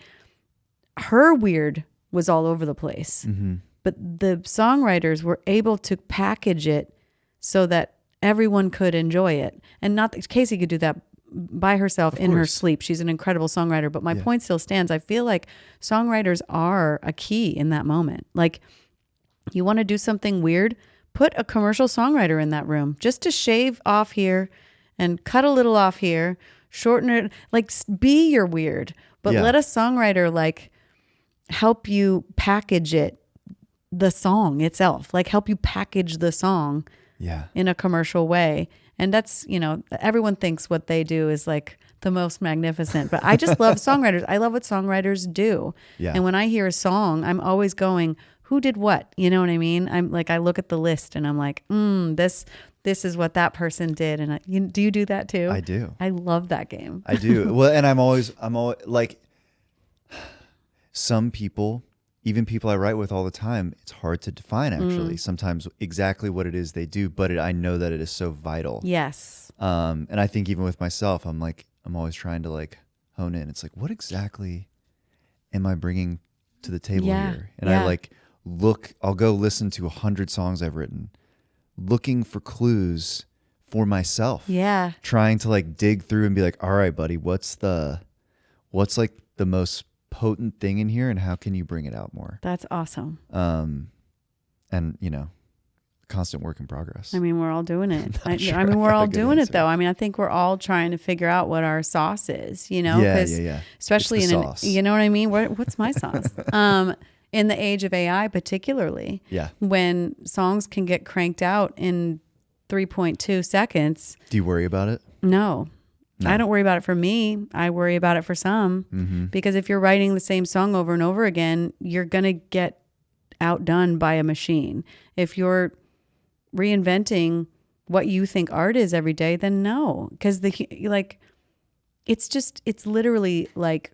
her weird was all over the place. Mm-hmm. But the songwriters were able to package it so that everyone could enjoy it. And not that Casey could do that by herself in her sleep. She's an incredible songwriter. But my point still stands. I feel like songwriters are a key in that moment. Like, you want to do something weird, put a commercial songwriter in that room just to shave off here and cut a little off here, shorten it, like be your weird. But let a songwriter like help you package it, the song itself, like help you package the song in a commercial way. And that's, everyone thinks what they do is like the most magnificent, but I just love songwriters. I love what songwriters do. Yeah. And when I hear a song, I'm always going, who did what? You know what I mean? I'm like, I look at the list and I'm like, this is what that person did. And do you do that too? I do. I love that game. I do. Well, and I'm always like, some people, even people I write with all the time, it's hard to define actually sometimes exactly what it is they do, but I know that it is so vital. Yes. And I think even with myself, I'm always trying to like hone in. It's like, what exactly am I bringing to the table here? And I like I'll go listen to 100 songs I've written, looking for clues for myself. Yeah. Trying to like dig through and be like, all right, buddy, what's like the most potent thing in here, and how can you bring it out more? That's awesome. And constant work in progress. I mean, we're all doing it. We're all doing it though. I mean, I think we're all trying to figure out what our sauce is, Yeah. Especially you know what I mean? What's my sauce? In the age of AI, particularly, when songs can get cranked out in 3.2 seconds. Do you worry about it? No. I don't worry about it for me. I worry about it for some, because if you're writing the same song over and over again, you're going to get outdone by a machine. If you're reinventing what you think art is every day, then no, because it's literally like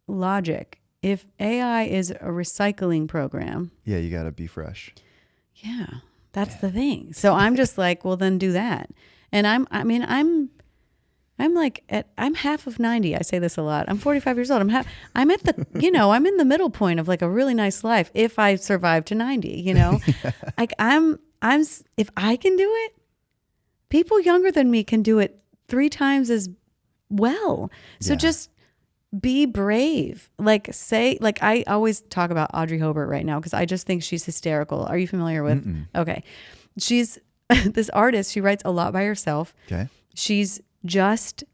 logic. If AI is a recycling program, you got to be fresh. Yeah, that's the thing. So I'm just like, well, then do that. And I'm half of 90. I say this a lot. I'm 45 years old. I'm at the, I'm in the middle point of like a really nice life if I survive to 90, like if I can do it, people younger than me can do it 3 times as well. So just be brave. Like I always talk about Audrey Hobart right now, because I just think she's hysterical. Are you familiar with? Okay. She's this artist. She writes a lot by herself. Okay. She's just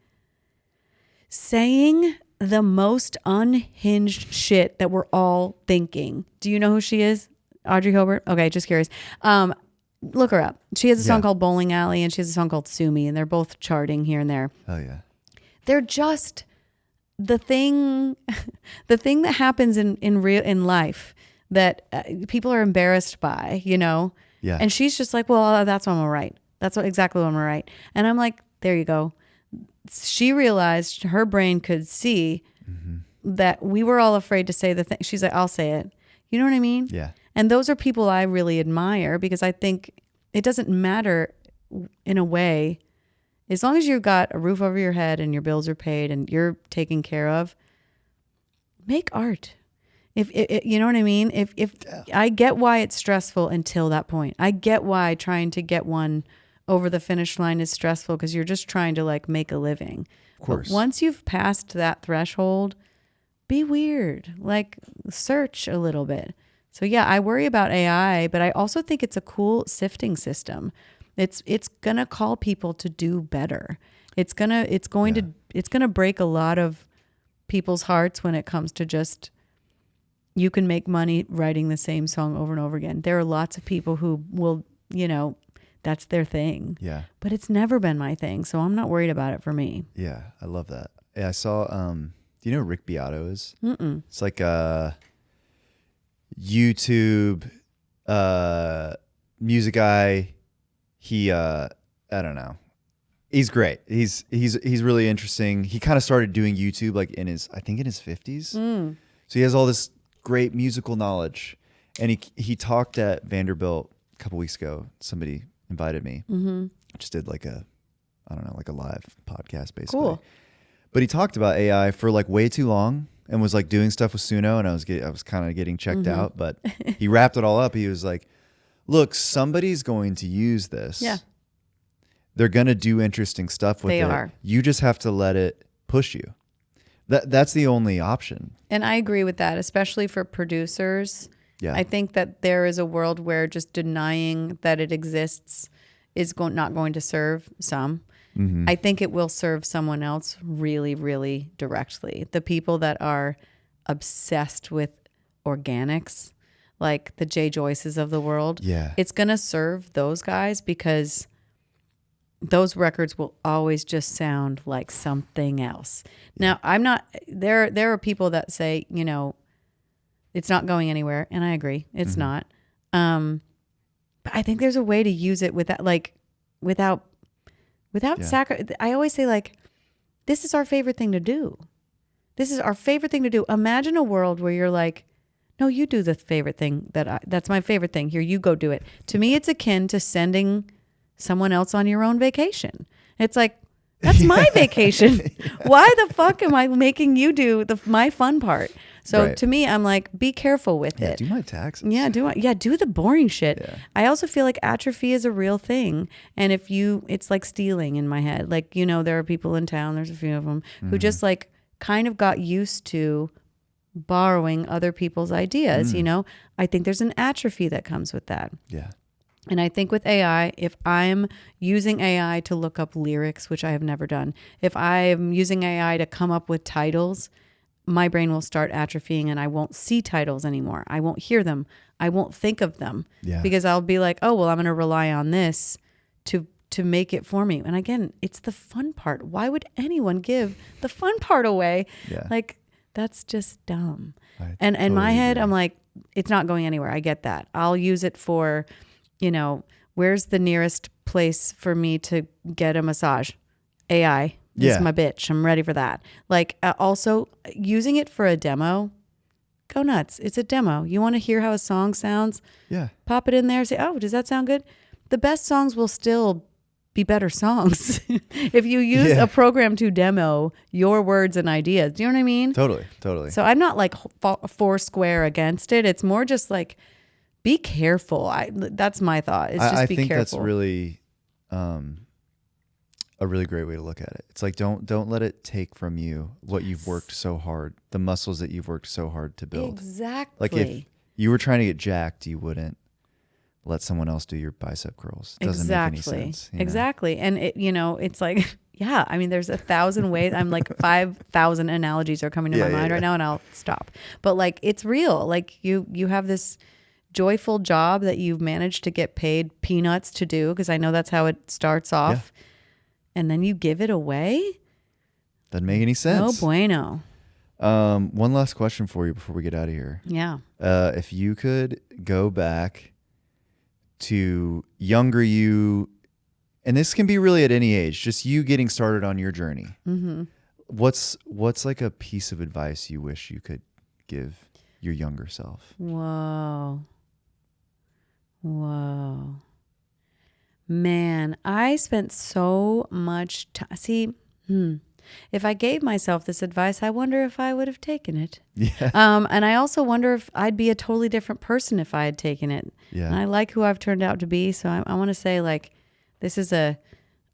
saying the most unhinged shit that we're all thinking. Do you know who she is? Audrey Hobart? Okay, just curious. Look her up. She has a song called Bowling Alley, and she has a song called Sue Me, and they're both charting here and there. Oh, yeah. They're just the thing that happens in life that people are embarrassed by, you know? Yeah. And she's just like, well, that's what I'm gonna write. That's exactly what I'm gonna write. And I'm like, there you go. She realized her brain could see that we were all afraid to say the thing. She's like, I'll say it. You know what I mean? Yeah. And those are people I really admire because I think it doesn't matter in a way, as long as you've got a roof over your head and your bills are paid and you're taken care of, make art. If you know what I mean? If I get why it's stressful until that point. I get why trying to get one over the finish line is stressful because you're just trying to like make a living. Of course. But once you've passed that threshold, be weird. Like search a little bit. So yeah, I worry about AI, but I also think it's a cool sifting system. It's gonna call people to do better. It's going to break a lot of people's hearts when it comes to just, you can make money writing the same song over and over again. There are lots of people who will, you know, that's their thing. Yeah. But it's never been my thing, so I'm not worried about it for me. Yeah, I love that. Yeah, I saw, do you know who Rick Beato is? Mm-mm. It's like a YouTube music guy. He, I don't know. He's great. He's really interesting. He kind of started doing YouTube like in his 50s. So he has all this great musical knowledge. And he talked at Vanderbilt a couple weeks ago. Somebody invited me. I just did like a live podcast basically. Cool. But he talked about AI for like way too long and was like doing stuff with Suno, and I was kind of getting checked out, but he wrapped it all up. He was like, look, somebody's going to use this. Yeah. They're going to do interesting stuff with it. They are. You just have to let it push you. That's the only option. And I agree with that, especially for producers. Yeah. I think that there is a world where just denying that it exists is not going to serve some. I think it will serve someone else really, really directly. The people that are obsessed with organics, like the Jay Joyces of the world, it's going to serve those guys because those records will always just sound like something else. Now, I'm not, there are people that say, you know, it's not going anywhere. And I agree. It's not. But I think there's a way to use it without I always say, like, this is our favorite thing to do. This is our favorite thing to do. Imagine a world where you're like, no, you do the favorite thing that's my favorite thing. Here, you go do it. To me, it's akin to sending someone else on your own vacation. It's like, that's my vacation. Why the fuck am I making you do my fun part? So to me, I'm like, be careful with it. Do my taxes. Yeah, do the boring shit. Yeah. I also feel like atrophy is a real thing. And it's like stealing in my head. Like, you know, there are people in town, there's a few of them, who just like kind of got used to borrowing other people's ideas, you know? I think there's an atrophy that comes with that. Yeah. And I think with AI, if I'm using AI to look up lyrics, which I have never done, if I'm using AI to come up with titles, my brain will start atrophying and I won't see titles anymore. I won't hear them. I won't think of them because I'll be like, oh, well, I'm going to rely on this to make it for me. And again, it's the fun part. Why would anyone give the fun part away? Yeah. Like, that's just dumb. And in my head, I'm like, it's not going anywhere. I get that. I'll use it for, you know, where's the nearest place for me to get a massage? AI. This is my bitch. I'm ready for that. Like, also using it for a demo, go nuts. It's a demo. You want to hear how a song sounds? Yeah. Pop it in there. Say, oh, does that sound good? The best songs will still be better songs if you use a program to demo your words and ideas. Do you know what I mean? Totally. So I'm not like foursquare against it. It's more just like, be careful. That's my thought. It's just I be think careful. That's really a really great way to look at it. It's like, don't let it take from you what you've worked so hard, the muscles that you've worked so hard to build. Exactly. Like if you were trying to get jacked, you wouldn't let someone else do your bicep curls. It doesn't make any sense. Exactly. And it, you know, it's like, yeah, I mean, there's 1,000 ways. I'm like 5,000 analogies are coming to my mind right now, and I'll stop. But like, it's real. Like you have this joyful job that you've managed to get paid peanuts to do, because I know that's how it starts off. And then you give it away? Doesn't make any sense. No bueno. One last question for you before we get out of here. Yeah. If you could go back to younger you, and this can be really at any age, just you getting started on your journey. Mm-hmm. What's like a piece of advice you wish you could give your younger self? Whoa. Man, I spent so much time. See, if I gave myself this advice, I wonder if I would have taken it. Yeah. And I also wonder if I'd be a totally different person if I had taken it. Yeah. And I like who I've turned out to be. So I want to say, like, this is a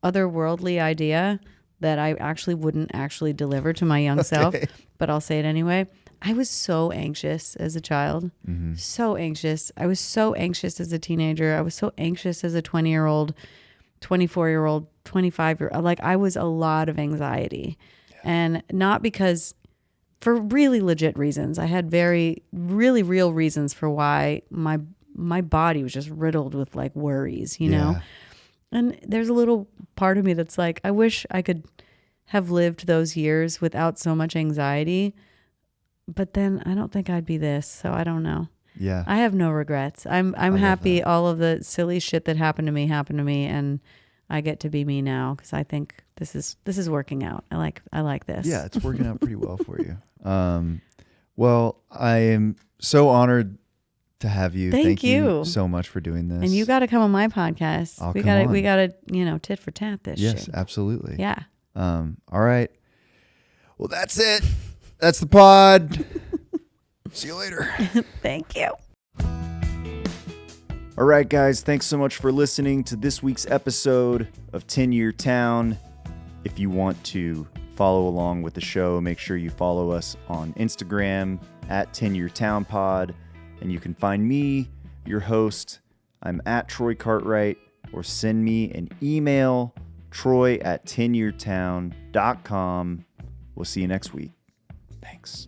otherworldly idea that I actually wouldn't actually deliver to my young self, but I'll say it anyway. I was so anxious as a child, so anxious. I was so anxious as a teenager. I was so anxious as a 20-year-old, 24-year-old, 25-year-old. Like, I was a lot of anxiety. And not because, for really legit reasons. I had very, really real reasons for why my body was just riddled with like worries, you know? And there's a little part of me that's like, I wish I could have lived those years without so much anxiety. But then I don't think I'd be this, so I don't know. Yeah. I have no regrets. I'm happy all of the silly shit that happened to me, and I get to be me now because I think this is working out. I like this. Yeah, it's working out pretty well for you. Well, I am so honored to have you. Thank you so much for doing this. And you got to come on my podcast. We got to tit for tat this shit. Yes, absolutely. Yeah. All right. Well, that's it. That's the pod. See you later. Thank you. All right, guys. Thanks so much for listening to this week's episode of 10 Year Town. If you want to follow along with the show, make sure you follow us on Instagram at 10 Year Town Pod. And you can find me, your host. I'm at Troy Cartwright, or send me an email, troy@10yeartown.com. We'll see you next week. Thanks.